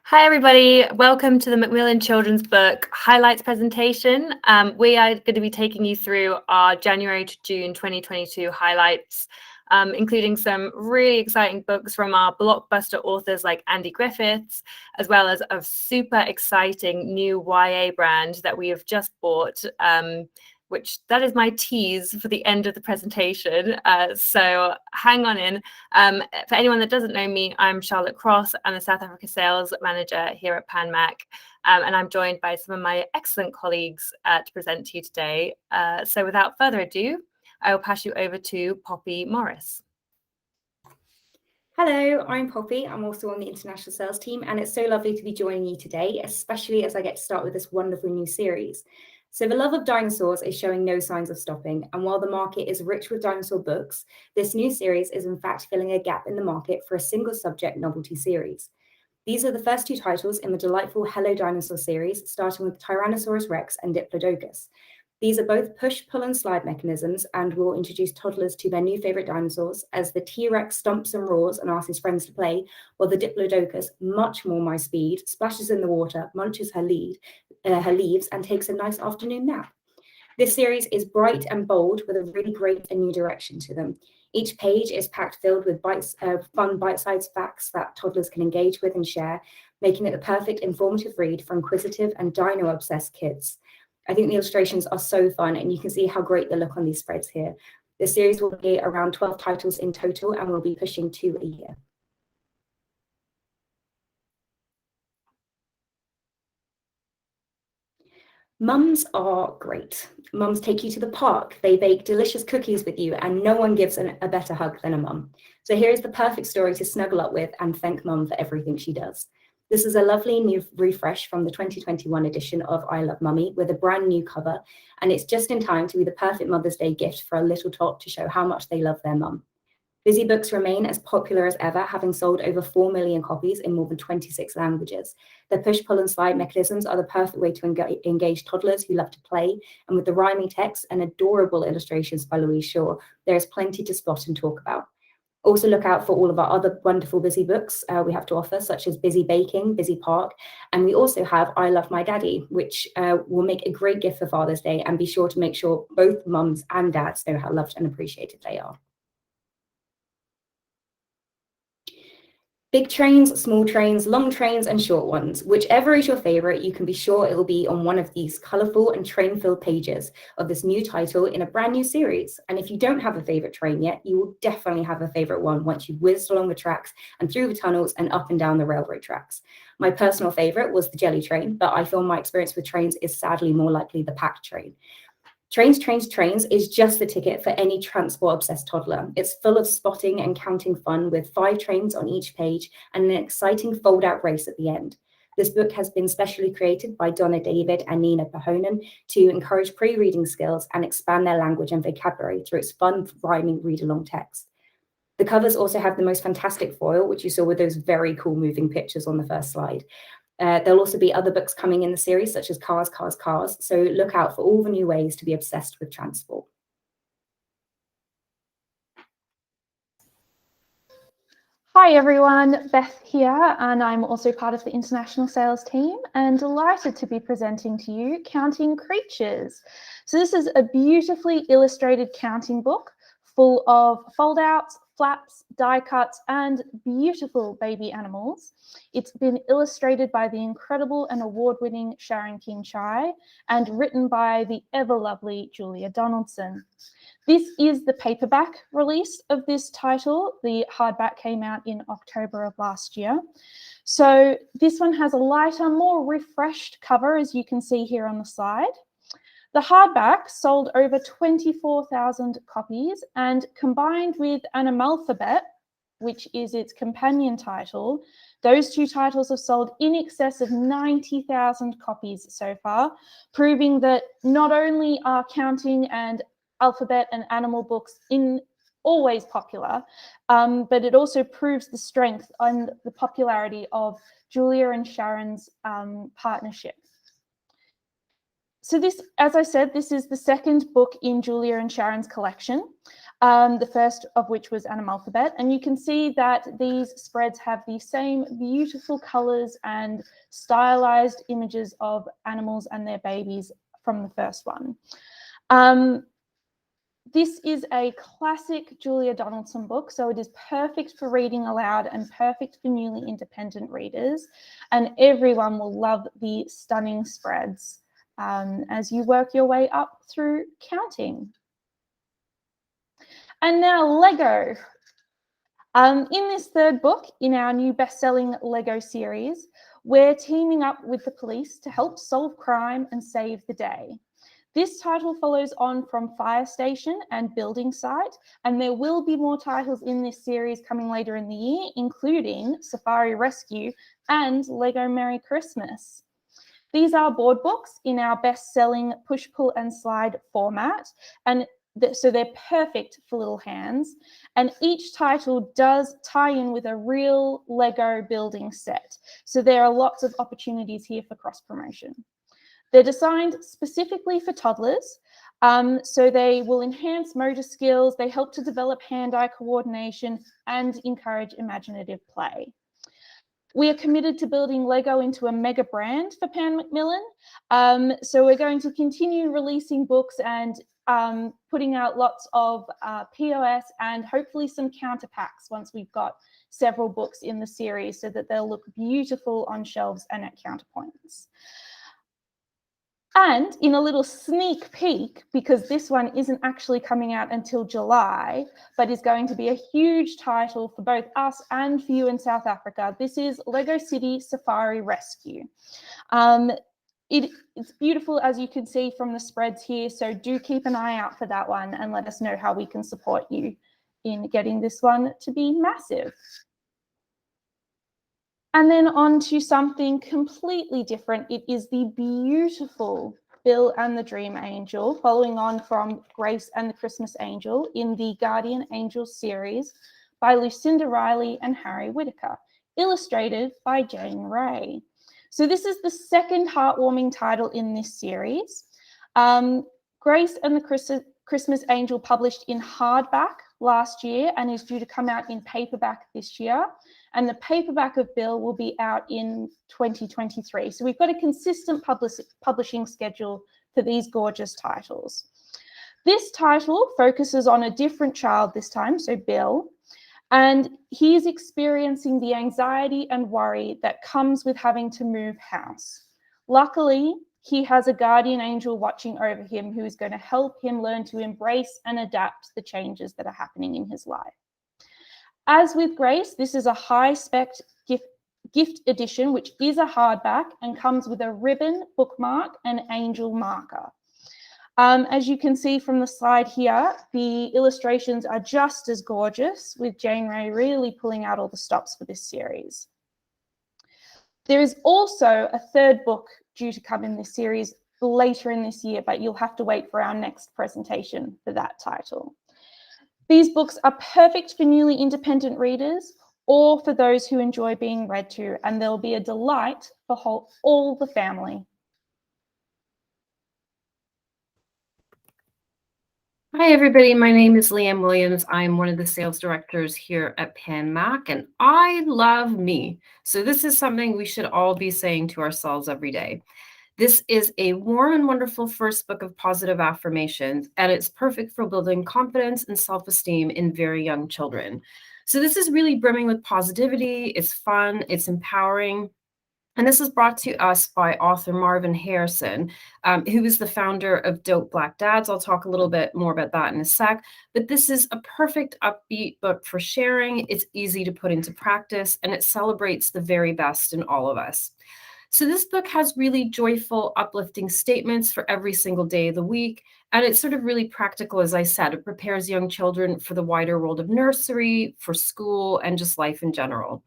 Hi everybody, welcome to the Macmillan Children's Book Highlights presentation. We are going to be taking you through our January to June 2022 highlights, including some really exciting books from our blockbuster authors like Andy Griffiths, as well as a super exciting new YA brand that we have just bought, which that is my tease for the end of the presentation. So hang on in. For anyone that doesn't know me, I'm Charlotte Cross. I'm the South Africa Sales Manager here at Pan Mac, and I'm joined by some of my excellent colleagues to present to you today. So without further ado, I will pass you over to Poppy Morris. Hello, I'm Poppy. I'm also on the international sales team, and it's so lovely to be joining you today, especially as I get to start with this wonderful new series. So the love of dinosaurs is showing no signs of stopping, and while the market is rich with dinosaur books, this new series is in fact filling a gap in the market for a single subject novelty series. These are the first two titles in the delightful Hello Dinosaur series, starting with Tyrannosaurus Rex and Diplodocus. These are both push, pull, and slide mechanisms and will introduce toddlers to their new favorite dinosaurs as the T-Rex stomps and roars and asks his friends to play, while the Diplodocus, much more my speed, splashes in the water, munches her leaves, and takes a nice afternoon nap. This series is bright and bold with a really great and new direction to them. Each page is packed filled with fun bite-sized facts that toddlers can engage with and share, making it the perfect informative read for inquisitive and dino-obsessed kids. I think the illustrations are so fun, and you can see how great they look on these spreads here. The series will be around 12 titles in total, and we'll be pushing 2 a year. Mums are great. Mums take you to the park, they bake delicious cookies with you, and no one gives a better hug than a mum. So here is the perfect story to snuggle up with and thank mum for everything she does. This is a lovely new refresh from the 2021 edition of I Love Mummy with a brand new cover, and it's just in time to be the perfect Mother's Day gift for a little tot to show how much they love their mum. Busy books remain as popular as ever, having sold over 4 million copies in more than 26 languages. The push, pull, and slide mechanisms are the perfect way to engage toddlers who love to play, and with the rhyming text and adorable illustrations by Louise Shaw, there is plenty to spot and talk about. Also look out for all of our other wonderful busy books we have to offer, such as Busy Baking, Busy Park, and we also have I Love My Daddy, which will make a great gift for Father's Day, and be sure to make sure both mums and dads know how loved and appreciated they are. Big trains, small trains, long trains, and short ones. Whichever is your favorite, you can be sure it will be on one of these colorful and train-filled pages of this new title in a brand new series. And if you don't have a favorite train yet, you will definitely have a favorite one once you've whizzed along the tracks and through the tunnels and up and down the railroad tracks. My personal favorite was the jelly train, but I feel my experience with trains is sadly more likely the packed train. Trains, Trains, Trains is just the ticket for any transport-obsessed toddler. It's full of spotting and counting fun with 5 trains on each page and an exciting fold-out race at the end. This book has been specially created by Donna David and Nina Hanon to encourage pre-reading skills and expand their language and vocabulary through its fun, rhyming read-along text. The covers also have the most fantastic foil, which you saw with those very cool moving pictures on the first slide. There'll also be other books coming in the series, such as Cars, Cars, Cars, so look out for all the new ways to be obsessed with transport. Hi everyone, Beth here, and I'm also part of the international sales team and delighted to be presenting to you Counting Creatures. So this is a beautifully illustrated counting book full of fold-outs, flaps, die cuts, and beautiful baby animals. It's been illustrated by the incredible and award-winning Sharon King-Chai and written by the ever-lovely Julia Donaldson. This is the paperback release of this title. The hardback came out in October of last year. So this one has a lighter, more refreshed cover, as you can see here on the slide. The hardback sold over 24,000 copies, and combined with Animalphabet, which is its companion title, those two titles have sold in excess of 90,000 copies so far, proving that not only are counting and alphabet and animal books always popular, but it also proves the strength and the popularity of Julia and Sharon's partnership. So this, as I said, this is the second book in Julia and Sharon's collection. the first of which was Animalphabet. And you can see that these spreads have the same beautiful colours and stylized images of animals and their babies from the first one. This is a classic Julia Donaldson book, so it is perfect for reading aloud and perfect for newly independent readers. And everyone will love the stunning spreads as you work your way up through counting. And now Lego. In this third book in our new best-selling Lego series, we're teaming up with the police to help solve crime and save the day. This title follows on from Fire Station and Building Site, and there will be more titles in this series coming later in the year, including Safari Rescue and Lego Merry Christmas. These are board books in our best-selling push, pull and slide format, and so they're perfect for little hands. And each title does tie in with a real Lego building set. So there are lots of opportunities here for cross-promotion. They're designed specifically for toddlers, so they will enhance motor skills, they help to develop hand-eye coordination and encourage imaginative play. We are committed to building Lego into a mega brand for Pan Macmillan, so we're going to continue releasing books and putting out lots of POS and hopefully some counter packs once we've got several books in the series so that they'll look beautiful on shelves and at counterpoints. And in a little sneak peek, because this one isn't actually coming out until July, but is going to be a huge title for both us and for you in South Africa, this is Lego City Safari Rescue. It's beautiful, as you can see from the spreads here, so do keep an eye out for that one and let us know how we can support you in getting this one to be massive. And then on to something completely different. It is the beautiful Bill and the Dream Angel, following on from Grace and the Christmas Angel in the Guardian Angels series by Lucinda Riley and Harry Whitaker, illustrated by Jane Ray. So this is the second heartwarming title in this series. Grace and the Christmas Angel published in hardback last year and is due to come out in paperback this year. And the paperback of Bill will be out in 2023. So we've got a consistent publishing schedule for these gorgeous titles. This title focuses on a different child this time, so Bill, and he's experiencing the anxiety and worry that comes with having to move house. Luckily, he has a guardian angel watching over him who is going to help him learn to embrace and adapt the changes that are happening in his life. As with Grace, this is a high-spec gift edition, which is a hardback and comes with a ribbon, bookmark, and angel marker. As you can see from the slide here, the illustrations are just as gorgeous, with Jane Ray really pulling out all the stops for this series. There is also a third book due to come in this series later in this year, but you'll have to wait for our next presentation for that title. These books are perfect for newly independent readers or for those who enjoy being read to, and they'll be a delight for all the family. Hi, everybody. My name is Leanne Williams. I'm one of the sales directors here at Pan Mac, and I love me. So this is something we should all be saying to ourselves every day. This is a warm and wonderful first book of positive affirmations, and it's perfect for building confidence and self-esteem in very young children. So this is really brimming with positivity. It's fun, it's empowering. And this is brought to us by author Marvin Harrison, who is the founder of Dope Black Dads. I'll talk a little bit more about that in a sec. But this is a perfect upbeat book for sharing. It's easy to put into practice, and it celebrates the very best in all of us. So this book has really joyful, uplifting statements for every single day of the week. And it's sort of really practical, as I said. It prepares young children for the wider world of nursery, for school, and just life in general.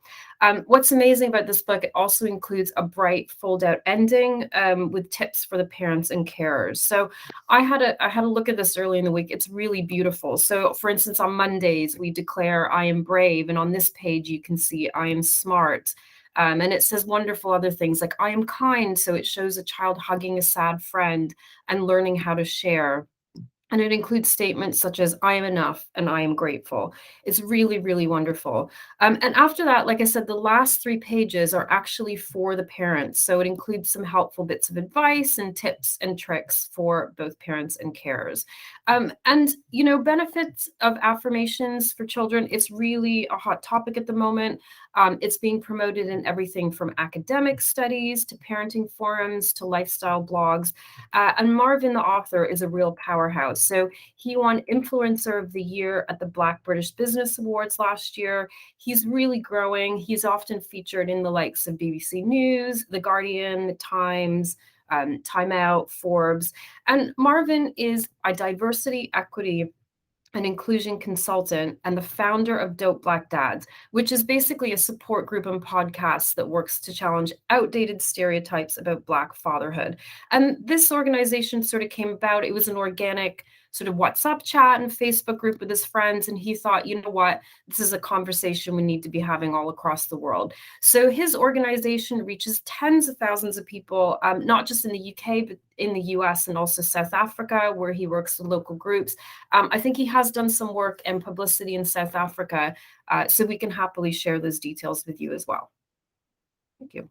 What's amazing about this book, it also includes a bright fold-out ending with tips for the parents and carers. So I had a look at this early in the week. It's really beautiful. So for instance, on Mondays, we declare I am brave. And on this page, you can see I am smart. And it says wonderful other things like I am kind. So it shows a child hugging a sad friend and learning how to share. And it includes statements such as, I am enough and I am grateful. It's really, really wonderful. And after that, like I said, the last 3 pages are actually for the parents. So it includes some helpful bits of advice and tips and tricks for both parents and carers. And, you know, benefits of affirmations for children, it's really a hot topic at the moment. It's being promoted in everything from academic studies to parenting forums to lifestyle blogs. And Marvin, the author, is a real powerhouse. So he won Influencer of the Year at the Black British Business Awards last year. He's really growing. He's often featured in the likes of BBC News, The Guardian, The Times, Time Out, Forbes. And Marvin is a diversity, equity, an inclusion consultant and the founder of Dope Black Dads, which is basically a support group and podcast that works to challenge outdated stereotypes about Black fatherhood. And this organization sort of came about, it was an organic sort of WhatsApp chat and Facebook group with his friends. And he thought, you know what, this is a conversation we need to be having all across the world. So his organization reaches tens of thousands of people, not just in the UK, but in the US and also South Africa, where he works with local groups. I think he has done some work and publicity in South Africa, so we can happily share those details with you as well. Thank you.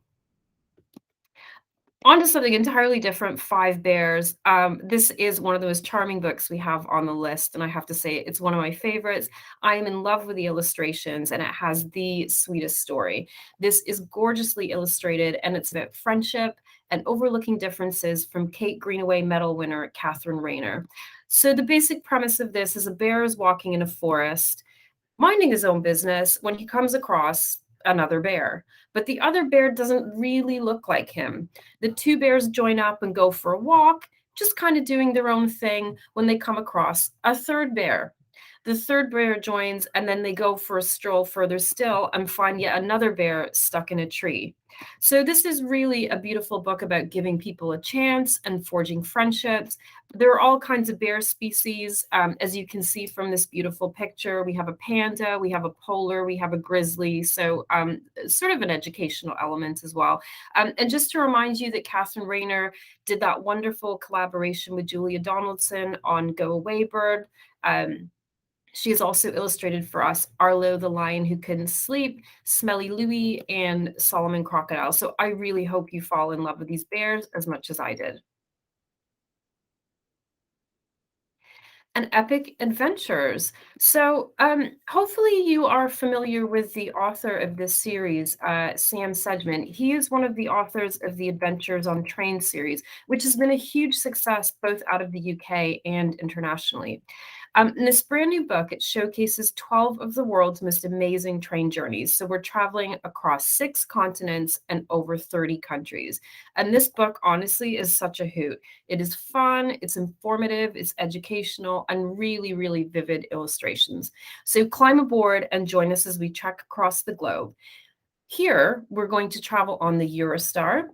On to something entirely different, Five Bears. This is one of the most charming books we have on the list, and I have to say it's one of my favorites. I am in love with the illustrations, and it has the sweetest story. This is gorgeously illustrated, and it's about friendship and overlooking differences from Kate Greenaway medal winner Catherine Rayner. So the basic premise of this is a bear is walking in a forest, minding his own business, when he comes across another bear. But the other bear doesn't really look like him. The 2 bears join up and go for a walk, just kind of doing their own thing, when they come across a 3rd bear. The 3rd bear joins, and then they go for a stroll further still and find yet another bear stuck in a tree. So this is really a beautiful book about giving people a chance and forging friendships. There are all kinds of bear species. As you can see from this beautiful picture, we have a panda, we have a polar, we have a grizzly. So sort of an educational element as well. And just to remind you that Catherine Rayner did that wonderful collaboration with Julia Donaldson on Go Away Bird. She has also illustrated for us Arlo the Lion Who Couldn't Sleep, Smelly Louie, and Solomon Crocodile. So I really hope you fall in love with these bears as much as I did. And epic adventures. So hopefully you are familiar with the author of this series, Sam Sedgman. He is one of the authors of the Adventures on Train series, which has been a huge success both out of the UK and internationally. In this brand new book, it showcases 12 of the world's most amazing train journeys. So we're traveling across 6 continents and over 30 countries. And this book, honestly, is such a hoot. It is fun, it's informative, it's educational, and really, really vivid illustrations. So climb aboard and join us as we trek across the globe. Here, we're going to travel on the Eurostar,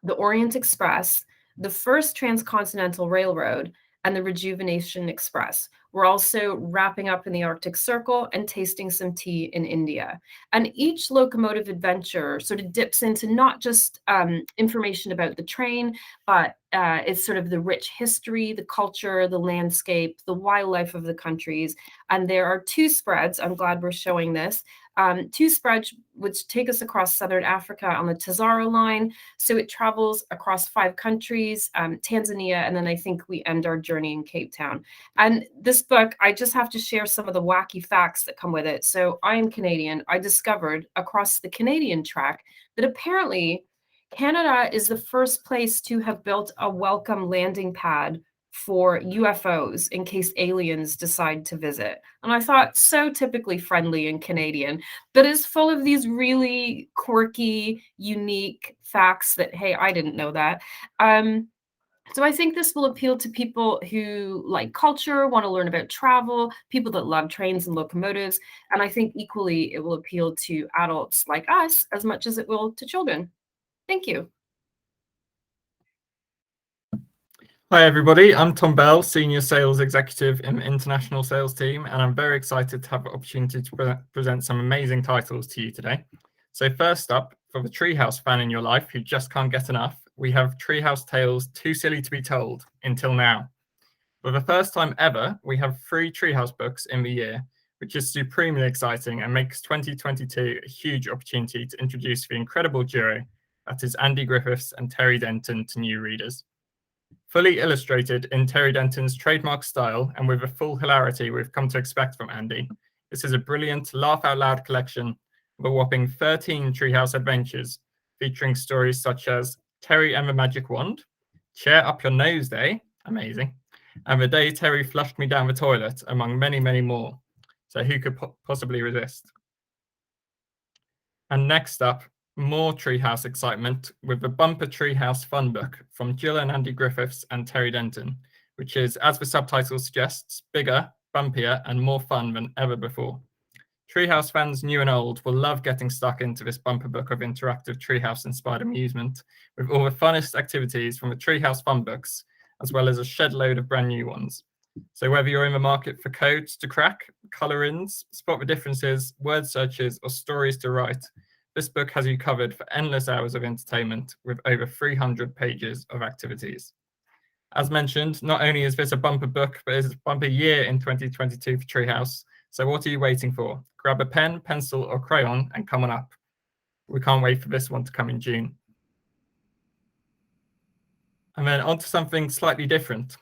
the Orient Express, the first transcontinental railroad, and the Rejuvenation Express. We're also wrapping up in the Arctic Circle and tasting some tea in India. And each locomotive adventure sort of dips into not just information about the train, but it's sort of the rich history, the culture, the landscape, the wildlife of the countries. And there are 2 spreads, I'm glad we're showing this, 2 spreads which take us across Southern Africa on the Tazara line. So it travels across 5 countries, Tanzania, and then I think we end our journey in Cape Town. And this book, I just have to share some of the wacky facts that come with it. So I am Canadian. I discovered across the Canadian track that apparently Canada is the first place to have built a welcome landing pad for UFOs in case aliens decide to visit. And I thought, so typically friendly and Canadian, but it's full of these really quirky, unique facts that, hey, I didn't know that. So I think this will appeal to people who like culture, want to learn about travel, people that love trains and locomotives. And I think equally it will appeal to adults like us as much as it will to children. Thank you. Hi everybody, I'm Tom Bell, Senior Sales Executive in the International Sales Team, and I'm very excited to have the opportunity to present some amazing titles to you today. So first up, for the Treehouse fan in your life who just can't get enough, we have Treehouse Tales Too Silly to Be Told, Until Now. For the first time ever, we have 3 Treehouse books in the year, which is supremely exciting and makes 2022 a huge opportunity to introduce the incredible duo that is Andy Griffiths and Terry Denton to new readers. Fully illustrated in Terry Denton's trademark style and with the full hilarity we've come to expect from Andy, this is a brilliant laugh-out-loud collection of a whopping 13 Treehouse adventures featuring stories such as Terry and the Magic Wand, Chair Up Your Nose Day, amazing, and The Day Terry Flushed Me Down the Toilet, among many, many more. So who could possibly resist? And next up, more Treehouse excitement with the Bumper Treehouse Fun Book from Jill and Andy Griffiths and Terry Denton, which is, as the subtitle suggests, bigger, bumpier, and more fun than ever before. Treehouse fans new and old will love getting stuck into this bumper book of interactive Treehouse-inspired amusement, with all the funnest activities from the Treehouse Fun Books, as well as a shed load of brand new ones. So whether you're in the market for codes to crack, color-ins, spot the differences, word searches, or stories to write, this book has you covered for endless hours of entertainment with over 300 pages of activities. As mentioned, not only is this a bumper book, but it's a bumper year in 2022 for Treehouse. So what are you waiting for? Grab a pen, pencil, or crayon and come on up. We can't wait for this one to come in June. And then on to something slightly different.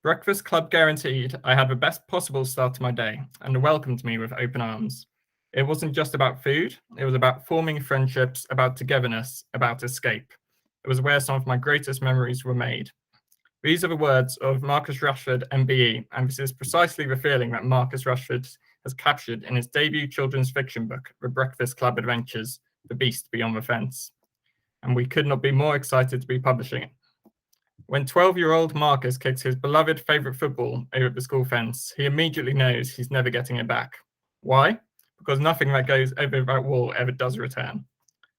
Breakfast Club guaranteed I had the best possible start to my day and welcomed me with open arms. It wasn't just about food, it was about forming friendships, about togetherness, about escape. It was where some of my greatest memories were made. These are the words of Marcus Rashford, MBE, and this is precisely the feeling that Marcus Rashford has captured in his debut children's fiction book, The Breakfast Club Adventures, The Beast Beyond the Fence. And we could not be more excited to be publishing it. When 12-year-old Marcus kicks his beloved favourite football over the school fence, he immediately knows he's never getting it back. Why? Because nothing that goes over that wall ever does return.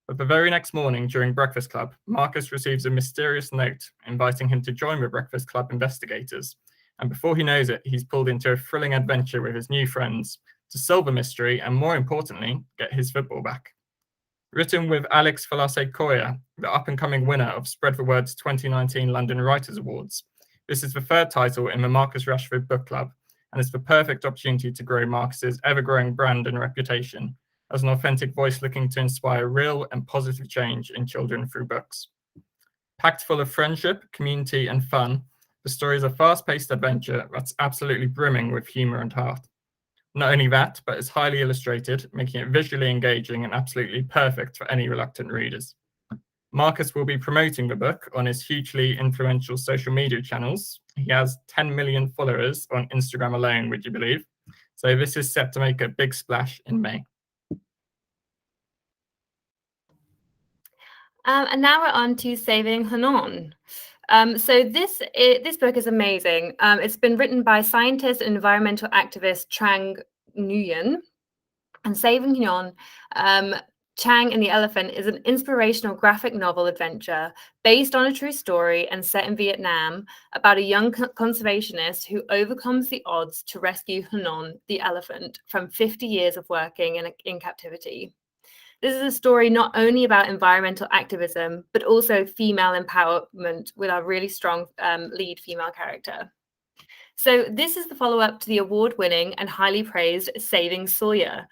But the very next morning during Breakfast Club, Marcus receives a mysterious note inviting him to join the Breakfast Club investigators. And before he knows it, he's pulled into a thrilling adventure with his new friends to solve a mystery and, more importantly, get his football back. Written with Alex Falase-Koya, the up-and-coming winner of Spread the Word's 2019 London Writers' Awards. This is the 3rd title in the Marcus Rashford Book Club, and it's the perfect opportunity to grow Marcus's ever-growing brand and reputation as an authentic voice looking to inspire real and positive change in children through books. Packed full of friendship, community, and fun, the story is a fast-paced adventure that's absolutely brimming with humour and heart. Not only that, but it's highly illustrated, making it visually engaging and absolutely perfect for any reluctant readers. Marcus will be promoting the book on his hugely influential social media channels. He has 10 million followers on Instagram alone, would you believe? So this is set to make a big splash in May. And now we're on to Saving Hanon. So this book is amazing. It's been written by scientist and environmental activist Trang Nguyen. And Saving Hanon, Chang and the Elephant is an inspirational graphic novel adventure based on a true story and set in Vietnam about a young conservationist who overcomes the odds to rescue Hanon, the elephant, from 50 years of working in captivity. This is a story not only about environmental activism, but also female empowerment with our really strong lead female character. So this is the follow-up to the award-winning and highly praised Saving Sawyer,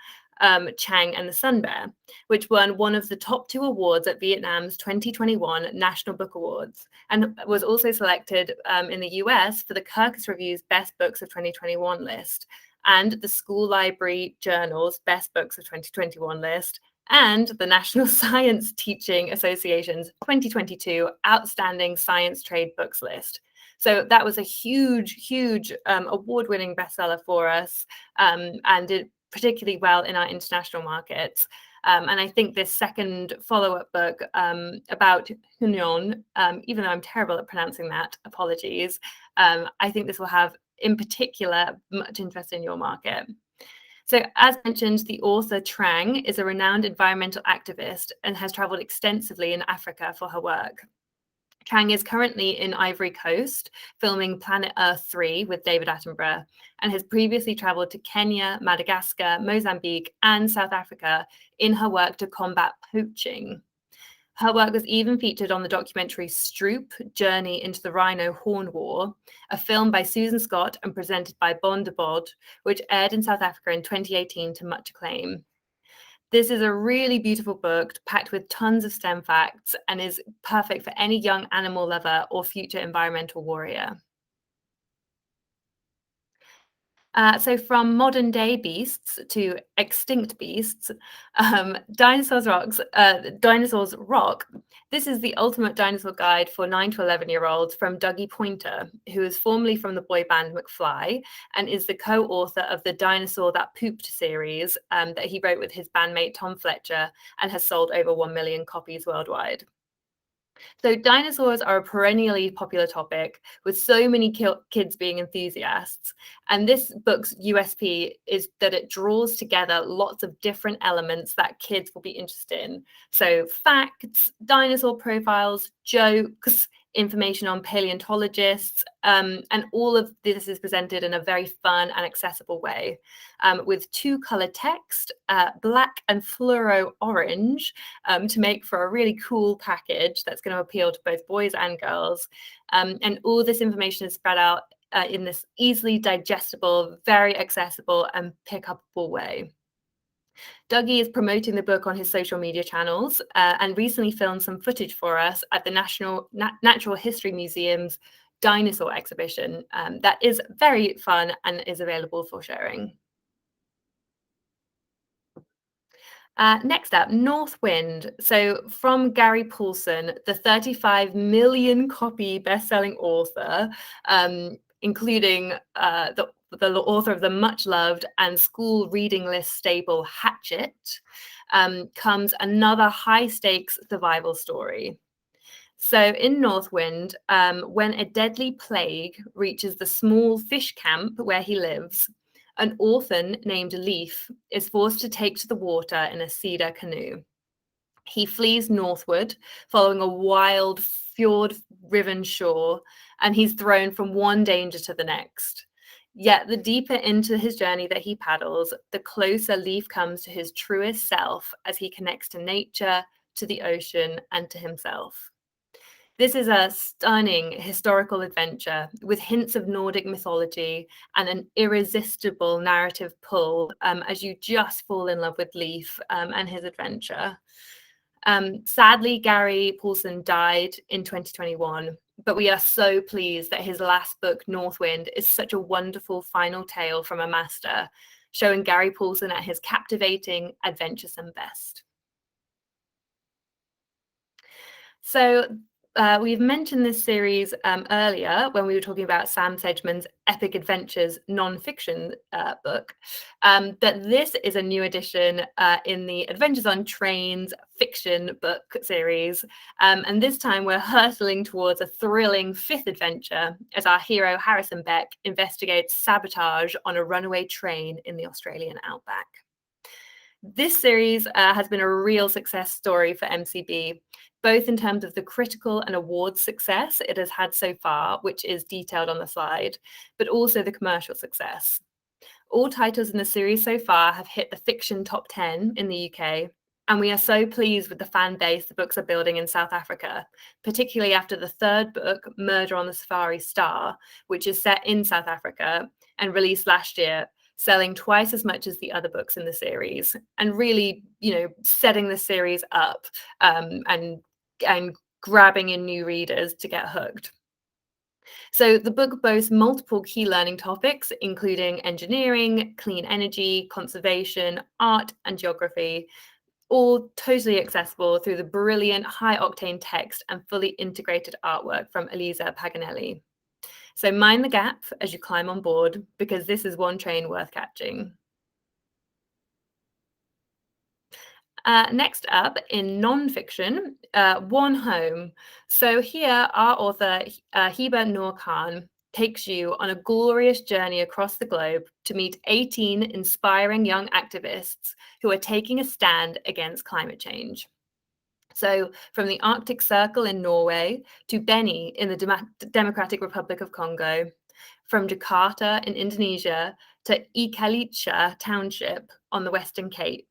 Chang and the Sun Bear, which won one of the top 2 awards at Vietnam's 2021 National Book Awards, and was also selected in the US for the Kirkus Review's Best Books of 2021 list, and the School Library Journal's Best Books of 2021 list, and the National Science Teaching Association's 2022 Outstanding Science Trade Books list. So that was a huge award-winning bestseller for us, and did particularly well in our international markets. And I think this second follow-up book about Hanon, even though I'm terrible at pronouncing that, apologies, I think this will have, in particular, much interest in your market. So as mentioned, the author Trang is a renowned environmental activist and has traveled extensively in Africa for her work. Trang is currently in Ivory Coast filming Planet Earth 3 with David Attenborough, and has previously traveled to Kenya, Madagascar, Mozambique, and South Africa in her work to combat poaching. Her work was even featured on the documentary Stroop, Journey into the Rhino Horn War, a film by Susan Scott and presented by Bon de Bod, which aired in South Africa in 2018 to much acclaim. This is a really beautiful book packed with tons of STEM facts and is perfect for any young animal lover or future environmental warrior. So from modern day beasts to extinct beasts, Dinosaurs Rock. This is the ultimate dinosaur guide for 9 to 11-year-olds from Dougie Pointer, who is formerly from the boy band McFly and is the co-author of the Dinosaur That Pooped series that he wrote with his bandmate Tom Fletcher and has sold over 1 million copies worldwide. So dinosaurs are a perennially popular topic with so many kids being enthusiasts. And this book's USP is that it draws together lots of different elements that kids will be interested in. So facts, dinosaur profiles, jokes, information on paleontologists, and all of this is presented in a very fun and accessible way, with 2-color text, black and fluoro orange, to make for a really cool package that's going to appeal to both boys and girls. And all this information is spread out in this easily digestible, very accessible and pick-upable way. Dougie is promoting the book on his social media channels and recently filmed some footage for us at the Natural History Museum's dinosaur exhibition that is very fun and is available for sharing. Next up, North Wind. So from Gary Paulson, the 35 million copy best-selling author, including the author of the much-loved and school reading list staple Hatchet, comes another high-stakes survival story. So in Northwind, when a deadly plague reaches the small fish camp where he lives, an orphan named Leaf is forced to take to the water in a cedar canoe. He flees northward, following a wild, fjord-riven shore, and he's thrown from one danger to the next. Yet the deeper into his journey that he paddles, the closer Leaf comes to his truest self as he connects to nature, to the ocean, and to himself. This is a stunning historical adventure with hints of Nordic mythology and an irresistible narrative pull as you just fall in love with Leaf and his adventure. Sadly, Gary Paulson died in 2021, but we are so pleased that his last book, Northwind, is such a wonderful final tale from a master, showing Gary Paulson at his captivating, adventuresome best. So we've mentioned this series earlier when we were talking about Sam Sedgman's Epic Adventures non-fiction book, that this is a new addition in the Adventures on Trains fiction book series. And this time we're hurtling towards a thrilling 5th adventure as our hero Harrison Beck investigates sabotage on a runaway train in the Australian outback. This series has been a real success story for MCB, both in terms of the critical and awards success it has had so far, which is detailed on the slide, but also the commercial success. All titles in the series so far have hit the fiction top 10 in the UK, and we are so pleased with the fan base the books are building in South Africa, particularly after the 3rd book, Murder on the Safari Star, which is set in South Africa and released last year, selling twice as much as the other books in the series, and really, setting the series up and grabbing in new readers to get hooked. So the book boasts multiple key learning topics, including engineering, clean energy, conservation, art, and geography, all totally accessible through the brilliant high-octane text and fully integrated artwork from Elisa Paganelli. So mind the gap as you climb on board, because this is one train worth catching. Next up, in non-fiction, One Home. So here, our author, Hiba Noor Khan, takes you on a glorious journey across the globe to meet 18 inspiring young activists who are taking a stand against climate change. So from the Arctic Circle in Norway to Beni in the Democratic Republic of Congo, from Jakarta in Indonesia to Ikalitcha Township on the Western Cape,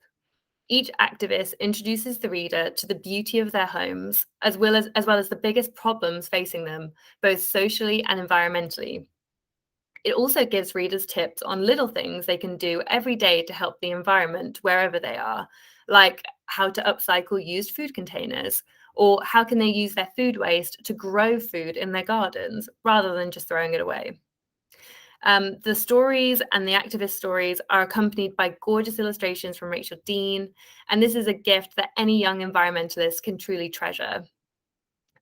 Each activist introduces the reader to the beauty of their homes, as well as the biggest problems facing them, both socially and environmentally. It also gives readers tips on little things they can do every day to help the environment wherever they are, like how to upcycle used food containers, or how can they use their food waste to grow food in their gardens rather than just throwing it away. The stories and the activist stories are accompanied by gorgeous illustrations from Rachel Dean, and this is a gift that any young environmentalist can truly treasure.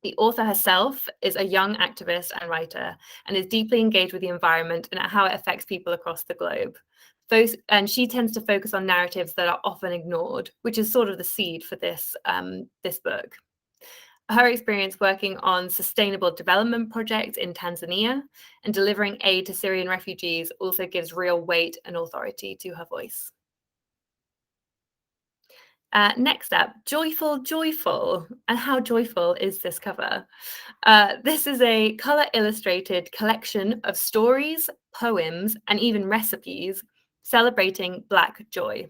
The author herself is a young activist and writer and is deeply engaged with the environment and how it affects people across the globe. And she tends to focus on narratives that are often ignored, which is sort of the seed for this book. Her experience working on sustainable development projects in Tanzania and delivering aid to Syrian refugees also gives real weight and authority to her voice. Next up, Joyful, Joyful. And how joyful is this cover? This is a color illustrated collection of stories, poems, and even recipes celebrating Black joy.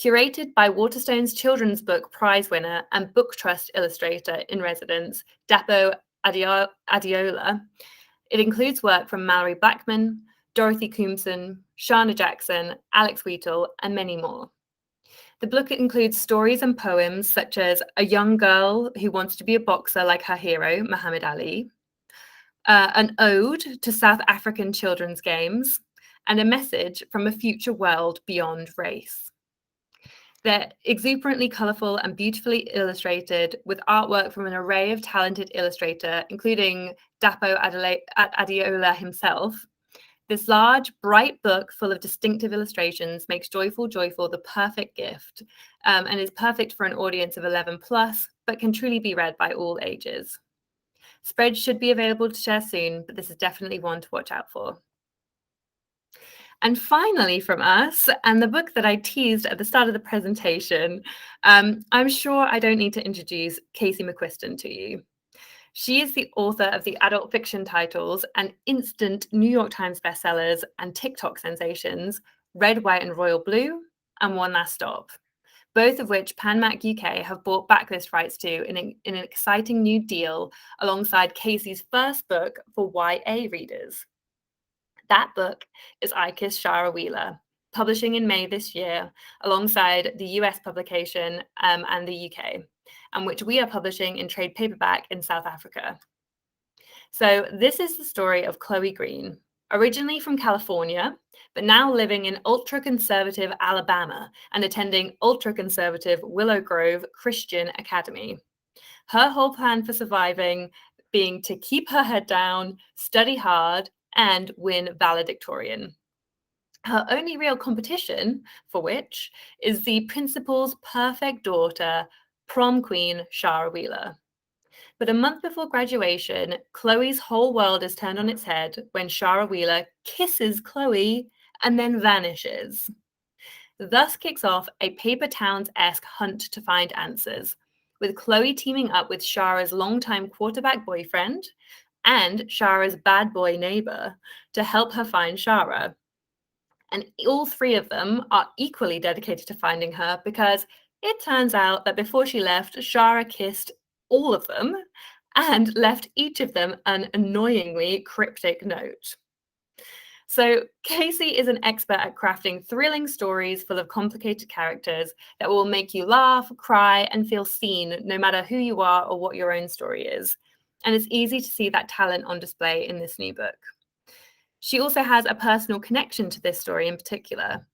Curated by Waterstone's Children's Book Prize winner and Book Trust illustrator in residence, Dapo Adiola, it includes work from Mallory Blackman, Dorothy Coomson, Shana Jackson, Alex Wheatle, and many more. The book includes stories and poems such as A Young Girl Who Wants to Be a Boxer Like Her Hero, Muhammad Ali, an ode to South African children's games, and a message from a future world beyond race. They're exuberantly colourful and beautifully illustrated with artwork from an array of talented illustrators, including Dapo Adiola himself. This large, bright book full of distinctive illustrations makes Joyful, Joyful the perfect gift and is perfect for an audience of 11 plus, but can truly be read by all ages. Spreads should be available to share soon, but this is definitely one to watch out for. And finally from us, and the book that I teased at the start of the presentation, I'm sure I don't need to introduce Casey McQuiston to you. She is the author of the adult fiction titles and instant New York Times bestsellers and TikTok sensations, Red, White and Royal Blue and One Last Stop, both of which Pan Mac UK have bought backlist rights to in an exciting new deal alongside Casey's first book for YA readers. That book is I Kiss Shara Wheeler, publishing in May this year alongside the US publication and the UK, and which we are publishing in trade paperback in South Africa. So this is the story of Chloe Green, originally from California, but now living in ultra-conservative Alabama and attending ultra-conservative Willow Grove Christian Academy. Her whole plan for surviving being to keep her head down, study hard, and win valedictorian. Her only real competition, for which, is the principal's perfect daughter, prom queen Shara Wheeler. But a month before graduation, Chloe's whole world is turned on its head when Shara Wheeler kisses Chloe and then vanishes. Thus kicks off a Paper Towns-esque hunt to find answers, with Chloe teaming up with Shara's longtime quarterback boyfriend and Shara's bad boy neighbor to help her find Shara. And all three of them are equally dedicated to finding her because it turns out that before she left, Shara kissed all of them and left each of them an annoyingly cryptic note. So Casey is an expert at crafting thrilling stories full of complicated characters that will make you laugh, cry, and feel seen no matter who you are or what your own story is. And it's easy to see that talent on display in this new book. She also has a personal connection to this story in particular.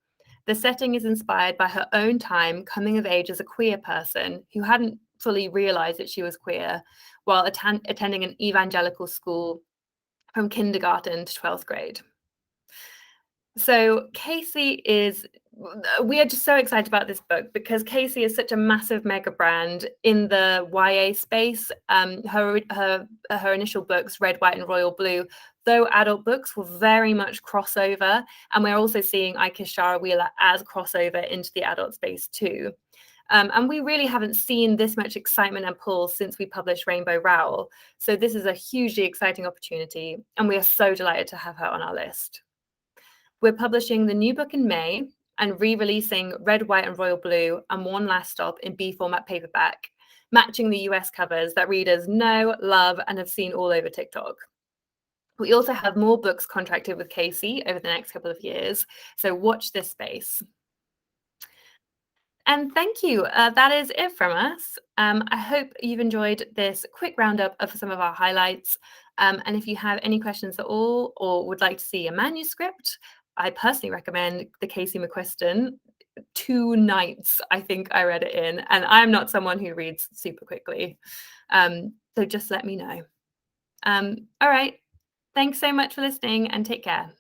The setting is inspired by her own time coming of age as a queer person who hadn't fully realized that she was queer while attending an evangelical school from kindergarten to 12th grade. So we are just so excited about this book because Casey is such a massive mega brand in the YA space. Her initial books, Red, White and Royal Blue, though adult books, were very much crossover. And we're also seeing I Kiss Shara Wheeler as crossover into the adult space too. And we really haven't seen this much excitement and pull since we published Rainbow Rowell. So this is a hugely exciting opportunity. And we are so delighted to have her on our list. We're publishing the new book in May, and re-releasing Red, White and Royal Blue and One Last Stop in B format paperback, matching the US covers that readers know, love and have seen all over TikTok. We also have more books contracted with Casey over the next couple of years, so watch this space. And thank you. That is it from us. I hope you've enjoyed this quick roundup of some of our highlights. And if you have any questions at all or would like to see a manuscript, I personally recommend the Casey McQuiston. 2 nights, I think I read it in, and I'm not someone who reads super quickly. So just let me know. All right. Thanks so much for listening and take care.